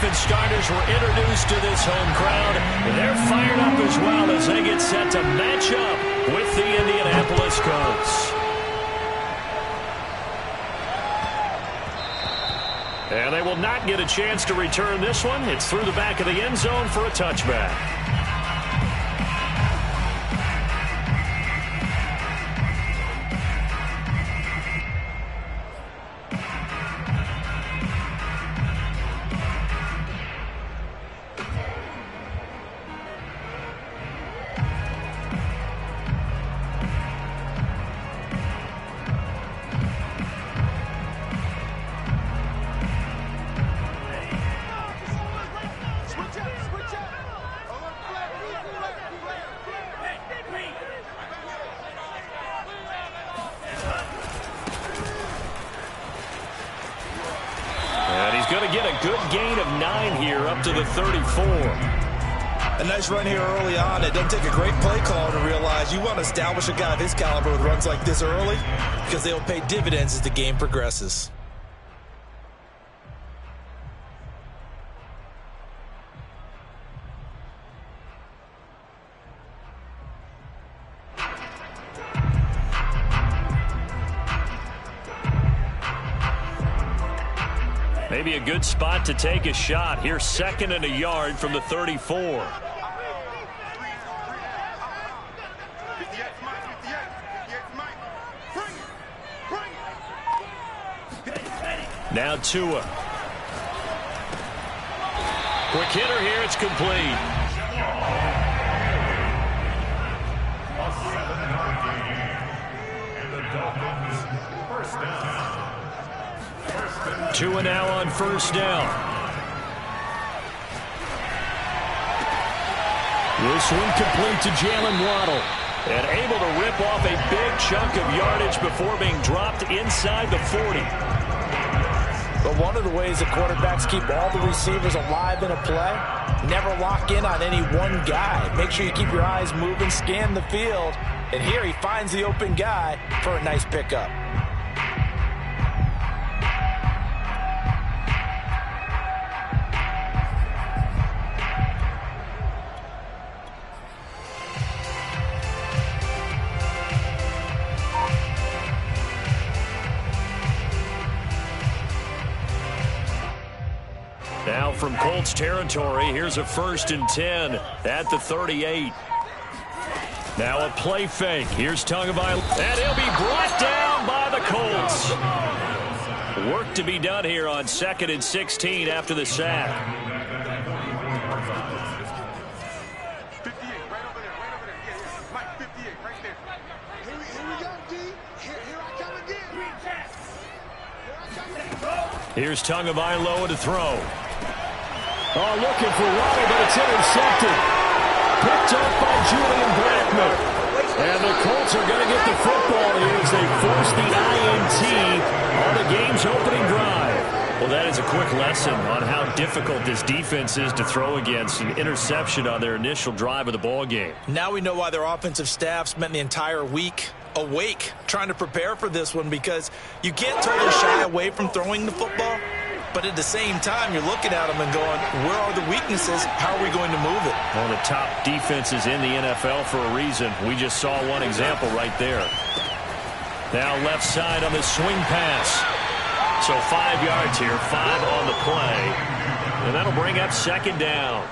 Dolphins starters were introduced to this home crowd. They're fired up as well as they get set to match up with the Indianapolis Colts. And they will not get a chance to return this one. It's through the back of the end zone for a touchback. Going to get a good gain of 9 here up to the 34. A nice run here early on. It doesn't take a great play call to realize you want to establish a guy of his caliber with runs like this early because they'll pay dividends as the game progresses. Maybe a good spot to take a shot. Here's 2nd and a yard from the 34. Now Tua. Quick hitter here. It's complete. Tua now on first down. This one complete to Jalen Waddle. And able to rip off a big chunk of yardage before being dropped inside the 40. But one of the ways that quarterbacks keep all the receivers alive in a play, never lock in on any one guy. Make sure you keep your eyes moving, scan the field. And here he finds the open guy for a nice pickup. Now from Colts territory, here's a 1st and 10 at the 38. Now a play fake. Here's Tagovailoa. And he'll be brought down by the Colts. Work to be done here on 2nd and 16 after the sack. Here's Tagovailoa to throw. Oh, looking for Waddle, but it's intercepted. Picked up by Julian Blackmon. And the Colts are going to get the football here as they force the INT on the game's opening drive. Well, that is a quick lesson on how difficult this defense is to throw against. An interception on their initial drive of the ball game. Now we know why their offensive staff spent the entire week awake trying to prepare for this one, because you can't totally shy away from throwing the football, but at the same time you're looking at them and going, where are the weaknesses? How are we going to move it? One of the top defenses in the NFL for a reason. We just saw one example right there. Now left side on the swing pass. So 5 yards here, 5 on the play, and that'll bring up 2nd down.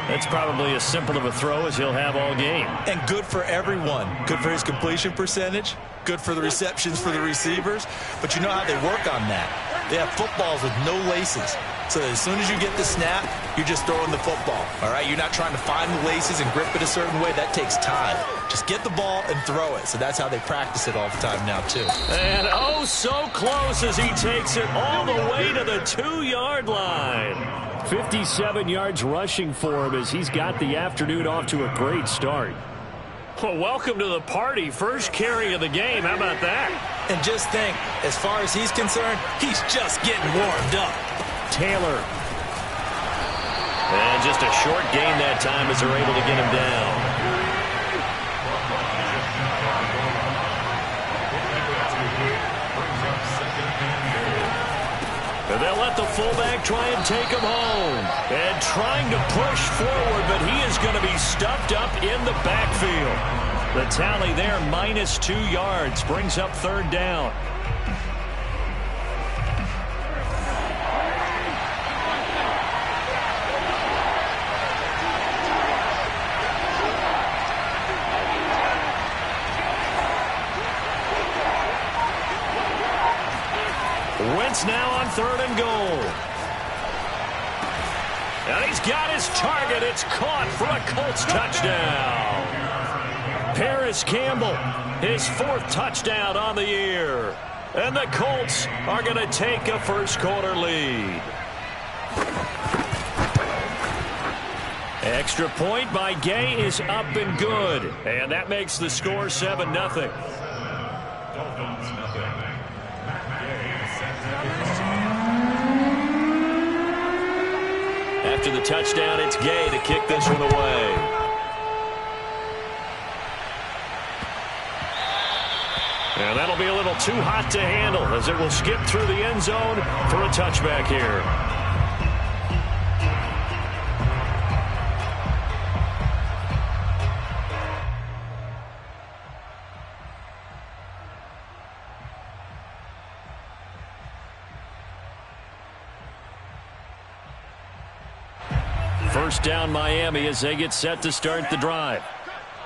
That's probably as simple of a throw as he'll have all game. And good for everyone. Good for his completion percentage. Good for the receptions for the receivers. But you know how they work on that. They have footballs with no laces. So as soon as you get the snap, you're just throwing the football. All right? You're not trying to find the laces and grip it a certain way. That takes time. Just get the ball and throw it. So that's how they practice it all the time now, too. And oh, so close as he takes it all the way to the 2-yard line. 57 yards rushing for him as he's got the afternoon off to a great start. Well, welcome to the party. First carry of the game. How about that? And just think, as far as he's concerned, he's just getting warmed up. Taylor. And just a short gain that time as they're able to get him down. And they'll let the fullback try and take him home. trying to push forward, but he is going to be stuffed up in the backfield. The tally there, -2 yards, brings up 3rd down. Wentz now on 3rd and goal. And he's got his target. It's caught for a Colts touchdown. Paris Campbell, his 4th touchdown on the year. And the Colts are going to take a first-quarter lead. Extra point by Gay is up and good. And that makes the score 7-0. After the touchdown, it's Gay to kick this one away. And that'll be a little too hot to handle as it will skip through the end zone for a touchback here. First down Miami as they get set to start the drive.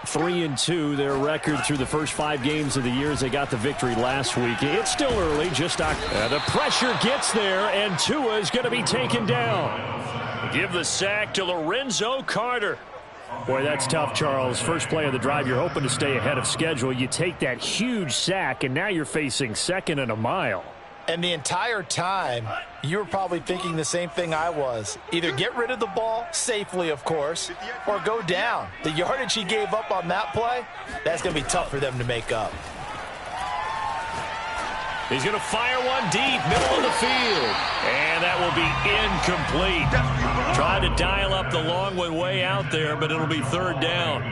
3-2, their record through the first 5 games of the year as they got the victory last week. It's still early, just the pressure gets there, and Tua is going to be taken down. Give the sack to Lorenzo Carter. Boy, that's tough, Charles. First play of the drive, you're hoping to stay ahead of schedule. You take that huge sack, and now you're facing 2nd and a mile. And the entire time, you were probably thinking the same thing I was. Either get rid of the ball, safely of course, or go down. The yardage he gave up on that play, that's going to be tough for them to make up. He's going to fire one deep, middle of the field. And that will be incomplete. Trying to dial up the long one way out there, but it'll be 3rd down.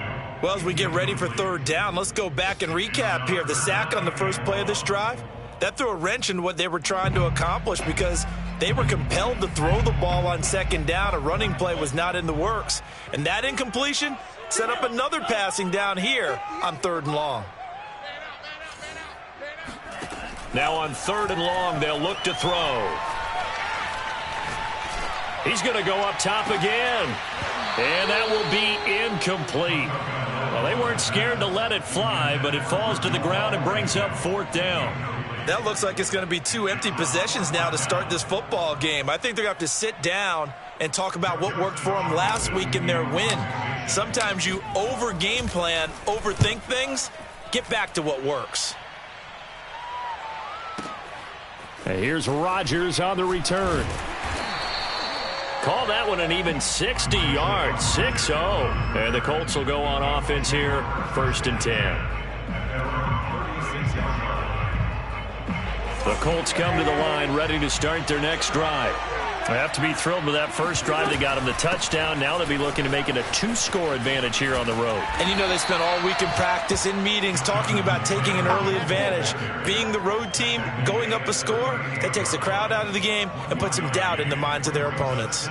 Well, as we get ready for 3rd down, let's go back and recap here. The sack on the first play of this drive, that threw a wrench in what they were trying to accomplish because they were compelled to throw the ball on 2nd down. A running play was not in the works. And that incompletion set up another passing down here on 3rd and long. Now on 3rd and long, they'll look to throw. He's going to go up top again. And that will be incomplete. Well, they weren't scared to let it fly, but it falls to the ground and brings up 4th down. That looks like it's going to be 2 empty possessions now to start this football game. I think they're going to have to sit down and talk about what worked for them last week in their win. Sometimes you over-game plan, overthink things. Get back to what works. And here's Rodgers on the return. Call that one an even 60 yards, 6-0. And the Colts will go on offense here, 1st and 10. The Colts come to the line ready to start their next drive. They have to be thrilled with that first drive. They got them the touchdown. Now they'll be looking to make it a 2-score advantage here on the road. And you know they spent all week in practice, in meetings, talking about taking an early advantage. Being the road team, going up a score, that takes the crowd out of the game and puts some doubt in the minds of their opponents.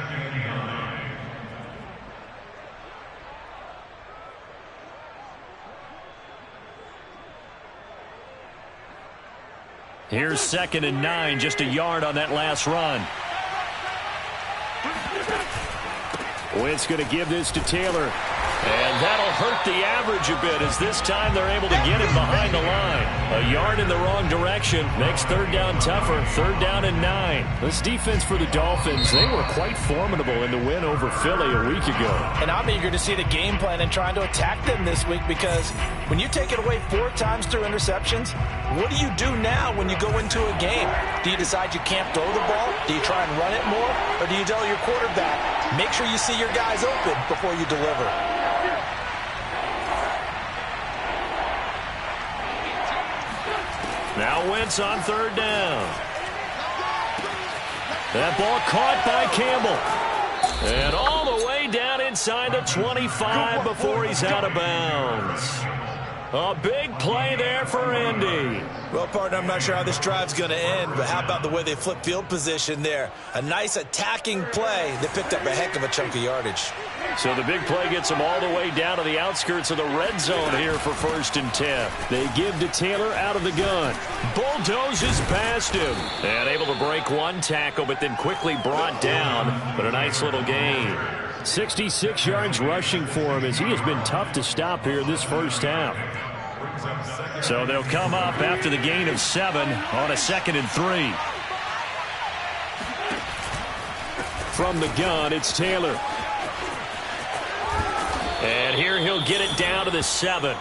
Here's 2nd and 9, just a yard on that last run. Wentz going to give this to Taylor. And that'll hurt the average a bit as this time they're able to get him behind the line. A yard in the wrong direction makes 3rd down tougher. 3rd down and 9. This defense for the Dolphins, they were quite formidable in the win over Philly a week ago. And I'm eager to see the game plan and trying to attack them this week because when you take it away 4 times through interceptions, what do you do now when you go into a game? Do you decide you can't throw the ball? Do you try and run it more? Or do you tell your quarterback, make sure you see your guys open before you deliver? Now Wentz on 3rd down. That ball caught by Campbell. And all the way down inside the 25 before he's out of bounds. A big play there for Andy. Well, partner, I'm not sure how this drive's going to end, but how about the way they flip field position there? A nice attacking play that picked up a heck of a chunk of yardage. So the big play gets them all the way down to the outskirts of the red zone here for 1st and 10. They give to Taylor out of the gun. Bulldozes past him. And able to break one tackle, but then quickly brought down. But a nice little gain. 66 yards rushing for him as he has been tough to stop here this first half. So they'll come up after the gain of 7 on a 2nd and 3. From the gun, it's Taylor. And here he'll get it down to the 7.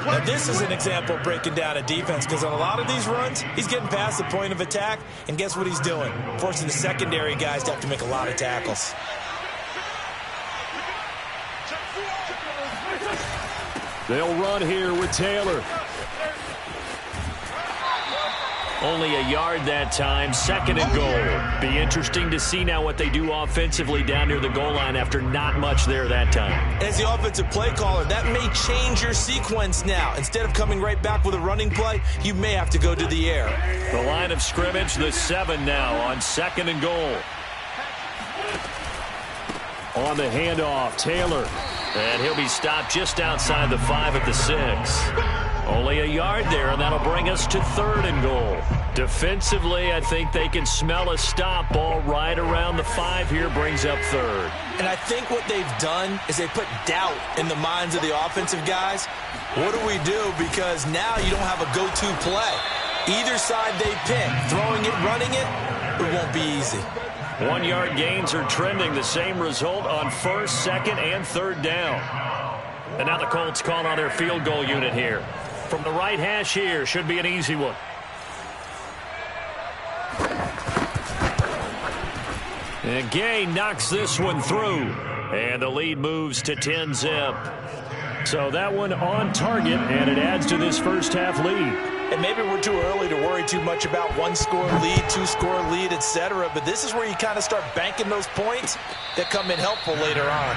Now this is an example of breaking down a defense, because on a lot of these runs, he's getting past the point of attack, and guess what he's doing? Forcing the secondary guys to have to make a lot of tackles. They'll run here with Taylor. Only a yard that time, 2nd and goal. Be interesting to see now what they do offensively down near the goal line after not much there that time. As the offensive play caller, that may change your sequence now. Instead of coming right back with a running play, you may have to go to the air. The line of scrimmage, the 7 now on 2nd and goal. On the handoff, Taylor. And he'll be stopped just outside the 5 at the 6. Only a yard there, and that'll bring us to 3rd and goal. Defensively, I think they can smell a stop. Ball right around the 5 here brings up 3rd. And I think what they've done is they put doubt in the minds of the offensive guys. What do we do? Because now you don't have a go-to play. Either side they pick, throwing it, running it, it won't be easy. 1-yard gains are trending. The same result on 1st, 2nd, and 3rd down. And now the Colts call on their field goal unit here. From the right hash here, should be an easy one. And Gay knocks this one through. And the lead moves to 10-zip. So that one on target, and it adds to this first half lead. And maybe we're too early to worry too much about 1-score lead, 2-score lead, etc. But this is where you kind of start banking those points that come in helpful later on.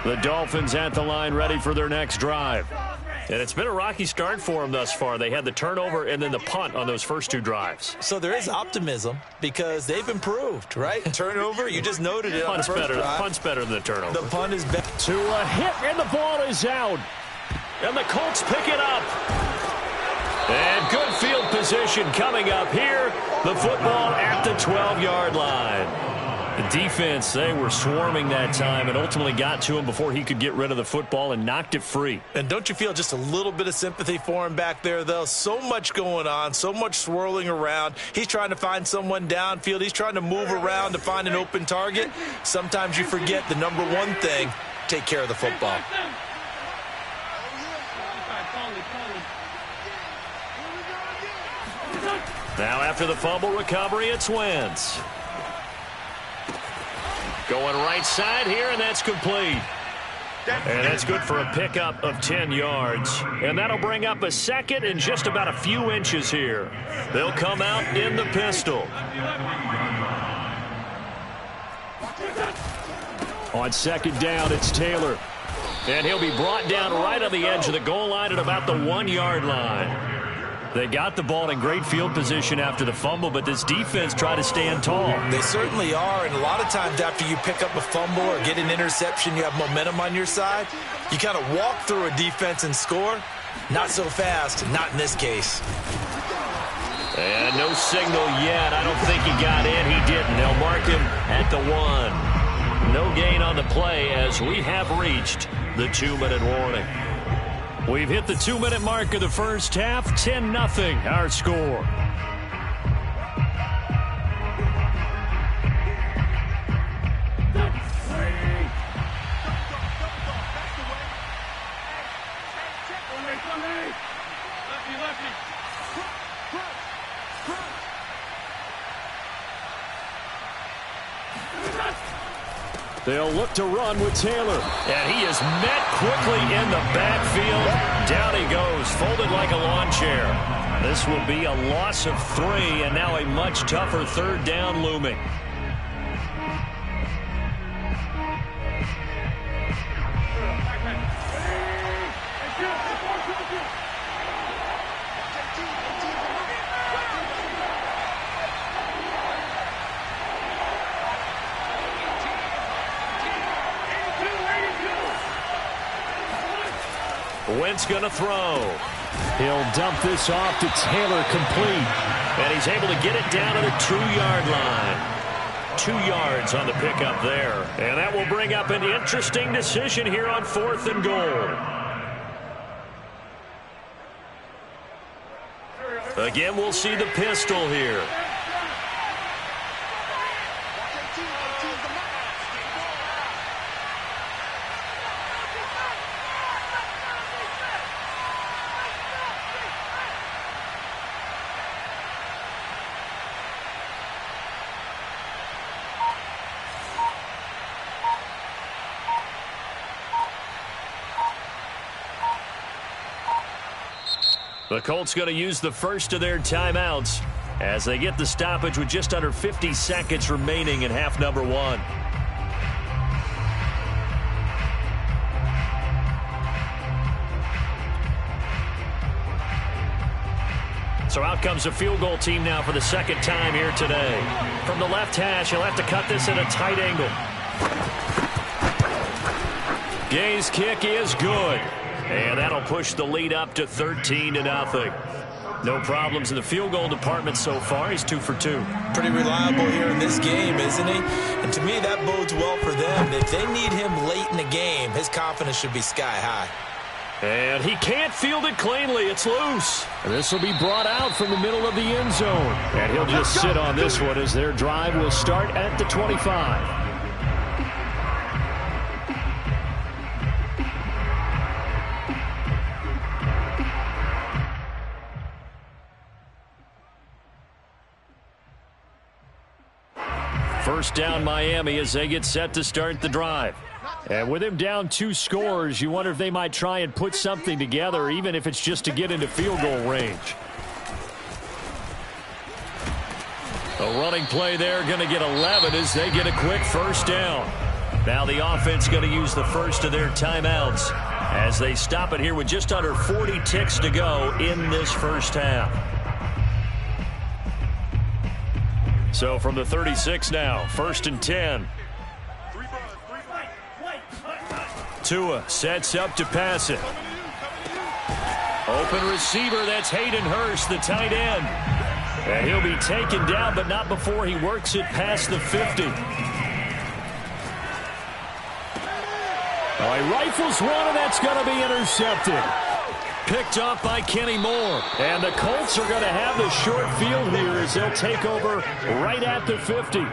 The Dolphins at the line ready for their next drive. And it's been a rocky start for them thus far. They had the turnover and then the punt on those first 2 drives. So there is optimism because they've improved, right? Turnover, you just noted it on the first drive. Punt's better than the turnover. The punt is better. To a hit, and the ball is out. And the Colts pick it up. And good field position coming up here. The football at the 12-yard line. The defense, they were swarming that time and ultimately got to him before he could get rid of the football and knocked it free. And don't you feel just a little bit of sympathy for him back there, though? So much going on, so much swirling around. He's trying to find someone downfield. He's trying to move around to find an open target. Sometimes you forget the number one thing, take care of the football. Now after the fumble recovery, it's Wentz. Going right side here, and that's complete. And that's good for a pickup of 10 yards. And that'll bring up a 2nd and just about a few inches here. They'll come out in the pistol. On 2nd down, it's Taylor. And he'll be brought down right on the edge of the goal line at about the 1-yard line. They got the ball in great field position after the fumble, but this defense tried to stand tall. They certainly are, and a lot of times after you pick up a fumble or get an interception, you have momentum on your side. You kind of walk through a defense and score. Not so fast, not in this case. And no signal yet. I don't think he got in. He didn't. They'll mark him at the 1. No gain on the play as we have reached the 2-minute warning. We've hit the 2-minute mark of the first half. 10-0 our score. They'll look to run with Taylor. And he is met quickly in the backfield. Down he goes, folded like a lawn chair. This will be a loss of 3, and now a much tougher 3rd down looming. Wentz going to throw. He'll dump this off to Taylor, complete. And he's able to get it down to the 2-yard line. 2 yards on the pickup there. And that will bring up an interesting decision here on 4th and goal. Again, we'll see the pistol here. The Colts going to use the first of their timeouts as they get the stoppage with just under 50 seconds remaining in half number 1. So out comes the field goal team now for the 2nd time here today. From the left hash, he'll have to cut this at a tight angle. Gay's kick is good. And that'll push the lead up to 13-0. No problems in the field goal department so far. He's 2 for 2. Pretty reliable here in this game, isn't he? And to me, that bodes well for them. If they need him late in the game, his confidence should be sky high. And he can't field it cleanly. It's loose. And this will be brought out from the middle of the end zone. And he'll just sit on this one as their drive will start at the 25. First down Miami as they get set to start the drive. And with him down 2 scores, you wonder if they might try and put something together, even if it's just to get into field goal range. A running play there, going to get 11 as they get a quick first down. Now the offense going to use the first of their timeouts as they stop it here with just under 40 ticks to go in this first half. So from the 36 now, 1st and 10. Tua sets up to pass it. Open receiver, that's Hayden Hurst, the tight end. And he'll be taken down, but not before he works it past the 50. Oh, he rifles one, and that's going to be intercepted. Picked off by Kenny Moore. And the Colts are going to have the short field here as they'll take over right at the 50.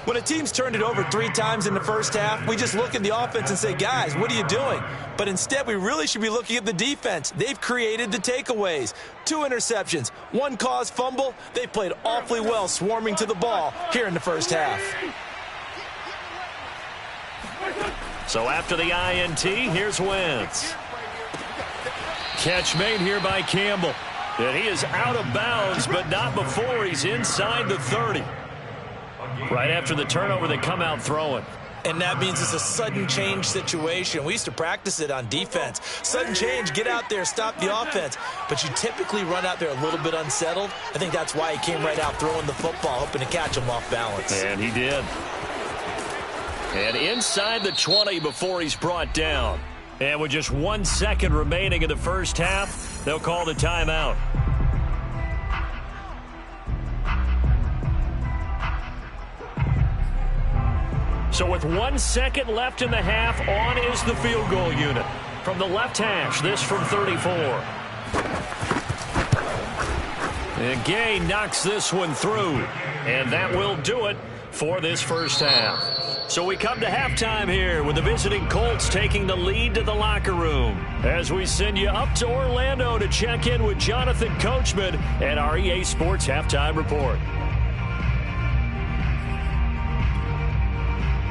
When a team's turned it over 3 times in the first half, we just look at the offense and say, guys, what are you doing? But instead, we really should be looking at the defense. They've created the takeaways. 2 interceptions, 1 caused fumble. They played awfully well swarming to the ball here in the first half. So after the INT, here's Wentz. Catch made here by Campbell. And he is out of bounds, but not before he's inside the 30. Right after the turnover, they come out throwing. And that means it's a sudden change situation. We used to practice it on defense. Sudden change, get out there, stop the offense. But you typically run out there a little bit unsettled. I think that's why he came right out throwing the football, hoping to catch him off balance. And he did. And inside the 20 before he's brought down. And with just 1 second remaining in the first half, they'll call the timeout. So with 1 second left in the half, on is the field goal unit. From the left hash, this from 34. And Gay knocks this one through. And that will do it for this first half. So we come to halftime here with the visiting Colts taking the lead to the locker room as we send you up to Orlando to check in with Jonathan Coachman and our EA Sports Halftime Report.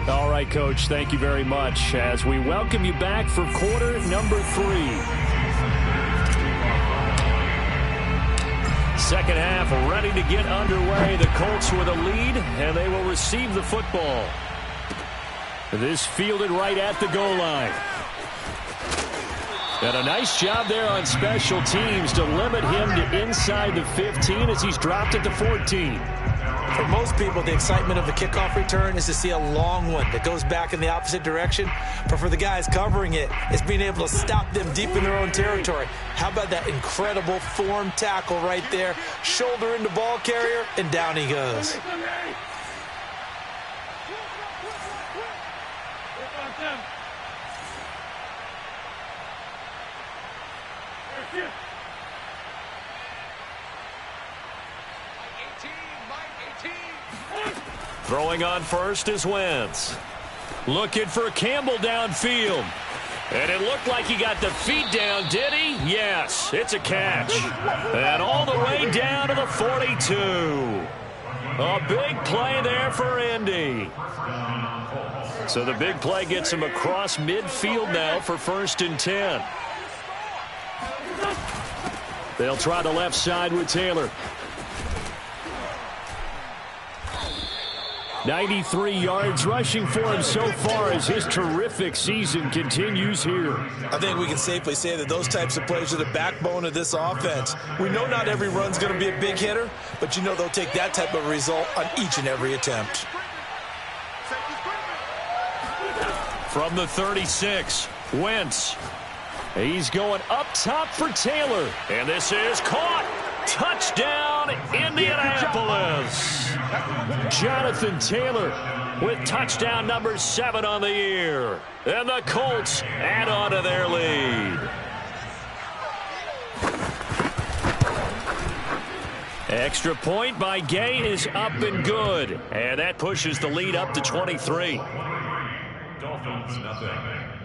All right, Coach, thank you very much as we welcome you back for quarter number 3. Second half ready to get underway. The Colts with a lead, and they will receive the football. This fielded right at the goal line. And a nice job there on special teams to limit him to inside the 15 as he's dropped at the 14. For most people, the excitement of the kickoff return is to see a long one that goes back in the opposite direction. But for the guys covering it, it's being able to stop them deep in their own territory. How about that incredible form tackle right there? Shoulder into ball carrier, and down he goes. Throwing on first is Wentz. Looking for Campbell downfield. And it looked like he got the feet down, did he? Yes, it's a catch. And all the way down to the 42. A big play there for Indy. So the big play gets him across midfield now for 1st and 10. They'll try the left side with Taylor. 93 yards rushing for him so far as his terrific season continues here. I think we can safely say that those types of plays are the backbone of this offense. We know not every run's going to be a big hitter, but you know they'll take that type of result on each and every attempt. From the 36, Wentz. He's going up top for Taylor. And this is caught. Touchdown, Indianapolis. Jonathan Taylor with touchdown number 7 on the year. And the Colts add on to their lead. Extra point by Gay is up and good. And that pushes the lead up to 23. Dolphins, nothing.